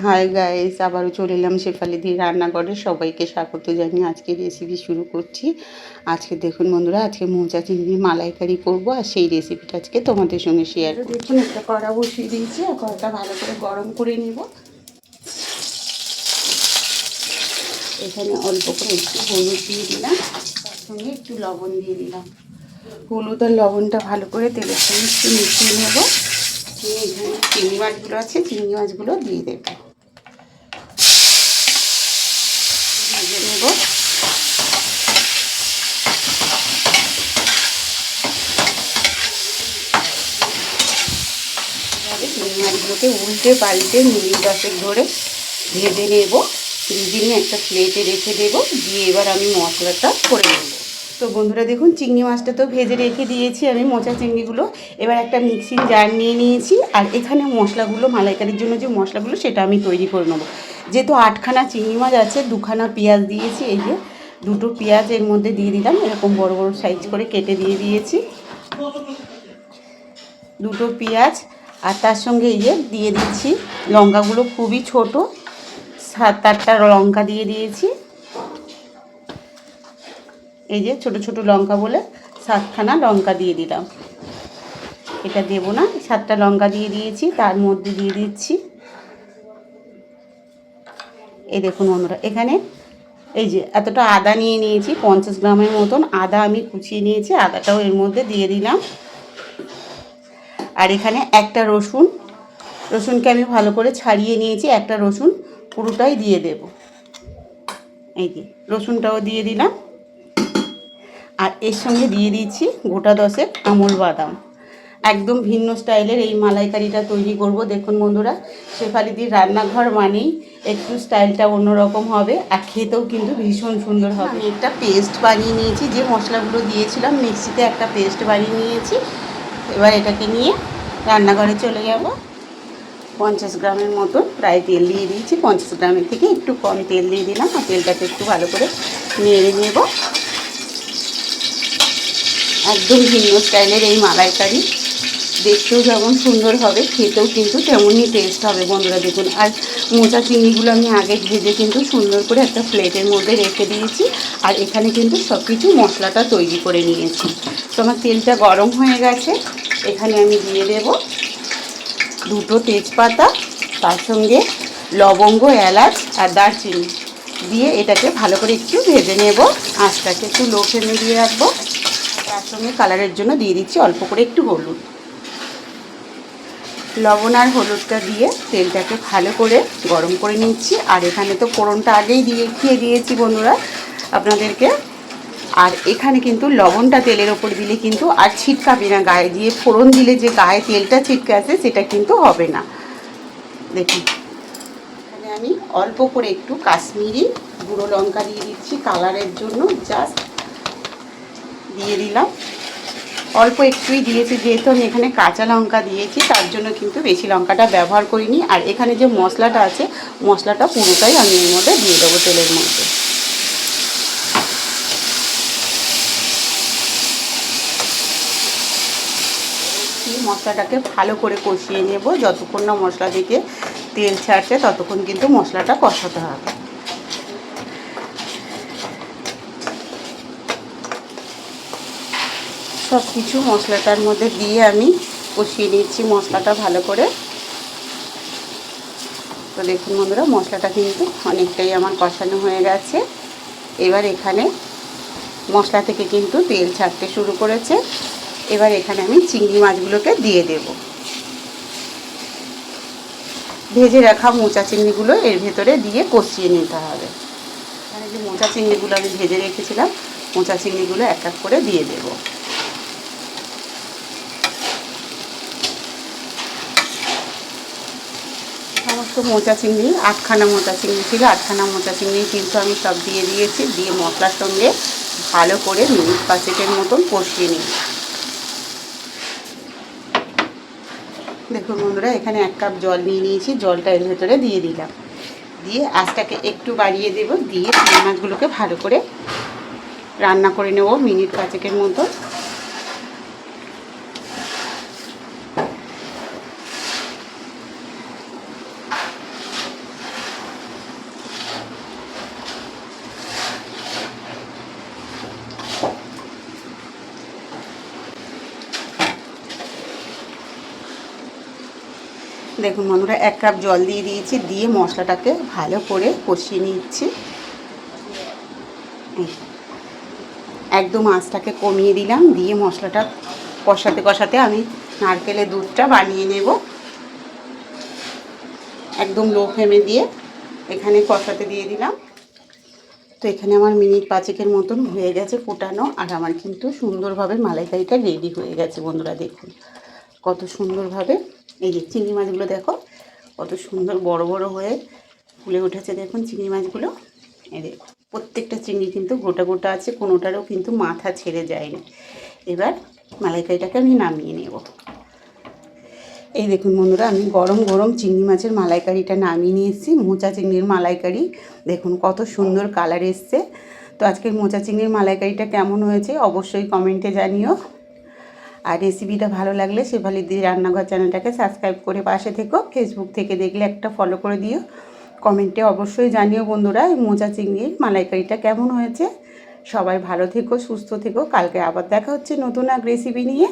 Hi guys, আবারও চলে এলাম শেফালিদির রান্নাঘরে। সবাইকে স্বাগত জানিয়ে আজকে রেসিপি শুরু করছি। আজকে দেখুন বন্ধুরা, আজকে মোচা চিংড়ির মালাইকারি করবো, আর সেই রেসিপিটা আজকে তোমাদের সঙ্গে শেয়ার করছি। দেখুন একটা কড়া বসিয়ে দিয়েছি, আর কড়াটা ভালো করে গরম করে নিব। এখানে অল্প করে একটু হলুদ দিয়ে দিলাম, তার সঙ্গে একটু লবণ দিয়ে দিলাম। হলুদ আর লবণটা ভালো করে তেলের সঙ্গে একটু মিশিয়ে নেব। এখানে চিংড়ি মাছগুলো আছে, চিংড়ি মাছগুলো দিয়ে দেবো, ভেজে নেব। চিংড়ি মাছগুলোকে উল্টে পাল্টে মিনিট 10 ধরে ভেজে নেব। ভেজে নিয়ে একটা প্লেটে রেখে দেবো, দিয়ে এবার আমি মশলাটা করে নেব। তো বন্ধুরা দেখুন, চিংড়ি মাছটা তো ভেজে রেখে দিয়েছি আমি, মোচা চিংড়িগুলো। এবার একটা মিক্সিং জার নিয়ে নিয়েছি, আর এখানে মশলাগুলো, মালাইকারির জন্য যে মশলাগুলো সেটা আমি তৈরি করে নেবো। যেহেতু 8খানা চিংড়ি মাছ আছে, 2খানা পেঁয়াজ দিয়েছি, এই যে 2টো পেঁয়াজ এর মধ্যে দিয়ে দিলাম, এরকম বড় বড় সাইজ করে কেটে দিয়ে দিয়েছি 2টো পেঁয়াজ। আর তার সঙ্গে এই যে দিয়ে দিচ্ছি লঙ্কাগুলো, খুবই ছোট, 7-8টা লঙ্কা দিয়ে দিয়েছি। এই যে ছোট ছোট লঙ্কা বলে 7খানা লঙ্কা দিয়ে দিলাম। এটা দেবো না, 7টা লঙ্কা দিয়ে দিয়েছি। তার মধ্যে দিয়ে দিচ্ছি, এই দেখুন বন্ধুরা, এখানে এই যে এতটা আদা নিয়ে নিয়েছি, 50 গ্রামের মতন আদা আমি কুচিয়ে নিয়েছি, আদাটাও এর মধ্যে দিয়ে দিলাম। আর এখানে একটা রসুনকে আমি ভালো করে ছাড়িয়ে নিয়েছি, একটা রসুন পুরোটাই দিয়ে দেব। এই যে রসুনটাও দিয়ে দিলাম। আর এর সঙ্গে দিয়ে দিচ্ছি গোটা 10 আমুল বাদাম। একদম ভিন্ন স্টাইলের এই মালাইকারিটা তৈরি করব। দেখুন বন্ধুরা, শেফালিদির রান্নাঘর মানেই একটু স্টাইলটা অন্যরকম হবে, আর খেতেও কিন্তু ভীষণ সুন্দর হবে। আমি একটা পেস্ট বানিয়ে নিয়েছি, যে মশলাগুলো দিয়েছিলাম মিক্সিতে একটা পেস্ট বানিয়ে নিয়েছি। এবার এটাকে নিয়ে রান্নাঘরে চলে যাব। 50 গ্রামের মতো প্রায় তেল দিয়ে দিয়েছি, 50 গ্রামের থেকে একটু কম তেল দিয়ে দিলাম। আর তেলটাকে একটু ভালো করে নেড়ে নেব। একদম ভিন্ন স্টাইলের এই মালাইকারি, দেখতেও যেমন সুন্দর হবে, খেতেও কিন্তু তেমনই টেস্ট হবে বন্ধুরা দেখুন। আর মোচা চিংড়িগুলো আমি আগে ভেজে কিন্তু সুন্দর করে একটা প্লেটের মধ্যে রেখে দিয়েছি, আর এখানে কিন্তু সব কিছু মশলাটা তৈরি করে নিয়েছি। তো আমার তেলটা গরম হয়ে গেছে, এখানে আমি দিয়ে দেব 2টো তেজপাতা, তার সঙ্গে লবঙ্গ, এলাচ আর দারচিনি দিয়ে এটাকে ভালো করে একটু ভেজে নেব। আঁচটাকে একটু লো ফ্লেমে দিয়ে রাখবো। তার সঙ্গে কালারের জন্য দিয়ে দিচ্ছি অল্প করে একটু হলুদ। লবণ আর হলুদটা দিয়ে তেলটাকে ভালো করে গরম করে নিচ্ছি। আর এখানে তো ফোড়নটা আগেই দেখিয়ে দিয়েছি বন্ধুরা আপনাদেরকে। আর এখানে কিন্তু লবণটা তেলের ওপর দিলে কিন্তু আর ছিটকাবে না গায়ে, দিয়ে ফোড়ন দিলে যে গায়ে তেলটা ছিটকে আসে সেটা কিন্তু হবে না। দেখুন, এখানে আমি অল্প করে একটু কাশ্মীরি গুঁড়ো লঙ্কা দিয়ে দিচ্ছি কালারের জন্য, জাস্ট দিয়ে দিলাম। অল্প একটুই দিয়েছি, যেহেতু আমি এখানে কাঁচা লঙ্কা দিয়েছি, তার জন্য কিন্তু বেশি লঙ্কাটা ব্যবহার করিনি। আর এখানে যে মশলাটা আছে, মশলাটা পুরোটাই আমি এর মধ্যে দিয়ে দেবো তেলের মধ্যে। মশলাটাকে ভালো করে কষিয়ে নেব, যতক্ষণ না মশলা থেকে তেল ছাড়ছে ততক্ষণ কিন্তু মশলাটা কষাতে হবে। সব কিছু মশলাটার মধ্যে দিয়ে আমি কষিয়ে নিচ্ছি মশলাটা ভালো করে। তো দেখুন বন্ধুরা, মশলাটা কিন্তু অনেকটাই আমার কষানো হয়ে গেছে। এবার এখানে মশলা থেকে কিন্তু তেল ছাড়তে শুরু করেছে। এবার এখানে আমি চিংড়ি মাছগুলোকে দিয়ে দেব। ভেজে রাখা মোচা চিংড়িগুলো এর ভেতরে দিয়ে কষিয়ে নিতে হবে। এখানে যে মোচা চিংড়িগুলো আমি ভেজে রেখেছিলাম, মোচা চিংড়িগুলো এক এক করে দিয়ে দেব। সমস্ত মোচা চিংড়ি, 8খানা মোচা চিংড়ি ছিল, 8খানা মোচা চিংড়ি কিন্তু আমি সব দিয়ে দিয়েছি। দিয়ে মশলার সঙ্গে ভালো করে মিনিট 5-এর মতন কষিয়ে নিই। দেখুন বন্ধুরা, এখানে 1 কাপ জল নিয়ে নিয়েছি, জলটা এর ভেতরে দিয়ে দিলাম। দিয়ে আঁচটাকে একটু বাড়িয়ে দেব, দিয়ে চিংড়ি মাছগুলোকে ভালো করে রান্না করে নেব মিনিট 5-এর মতো। দেখুন বন্ধুরা 1 কাপ জল দিয়ে দিয়েছি, দিয়ে মশলাটাকে ভালো করে কষিয়ে নিচ্ছি। একদম আঁচটাকে কমিয়ে দিলাম, দিয়ে মশলাটা কষাতে কষাতে আমি নারকেলের দুধটা বানিয়ে নেব। একদম লো ফ্লেমে দিয়ে এখানে কষাতে দিয়ে দিলাম। তো এখানে আমার মিনিট 5 মতন হয়ে গেছে ফোটানো, আর আমার কিন্তু সুন্দরভাবে মালাইকারিটা রেডি হয়ে গেছে বন্ধুরা। দেখুন কত সুন্দরভাবে, এই যে চিংড়ি মাছগুলো দেখো কত সুন্দর বড় বড় হয়ে ফুলে উঠেছে। দেখুন চিংড়ি মাছগুলো, এই দেখুন প্রত্যেকটা চিংড়ি কিন্তু গোটা গোটা আছে, কোনোটারও কিন্তু মাথা ছেড়ে যায়নি। এবার মালাইকারিটাকে আমি নামিয়ে নেব। এই দেখুন বন্ধুরা, আমি গরম গরম চিংড়ি মাছের মালাইকারিটা নামিয়ে নিয়ে এসেছি। মোচা চিংড়ির মালাইকারি দেখুন কত সুন্দর কালার এসছে। তো আজকের মোচা চিংড়ির মালাইকারিটা কেমন হয়েছে অবশ্যই কমেন্টে জানিও। আর রেসিপিটা ভালো লাগলে শেফালিদি রান্নাঘর চ্যানেলটাকে সাবস্ক্রাইব করে পাশে থেকো। ফেসবুক থেকে দেখলে একটা ফলো করে দিও। কমেন্টে অবশ্যই জানিও বন্ধুরা এই মোচা চিংড়ির মালাইকারিটা কেমন হয়েছে। সবাই ভালো থেকো, সুস্থ থেকো। কালকে আবার দেখা হচ্ছে নতুন এক রেসিপি নিয়ে।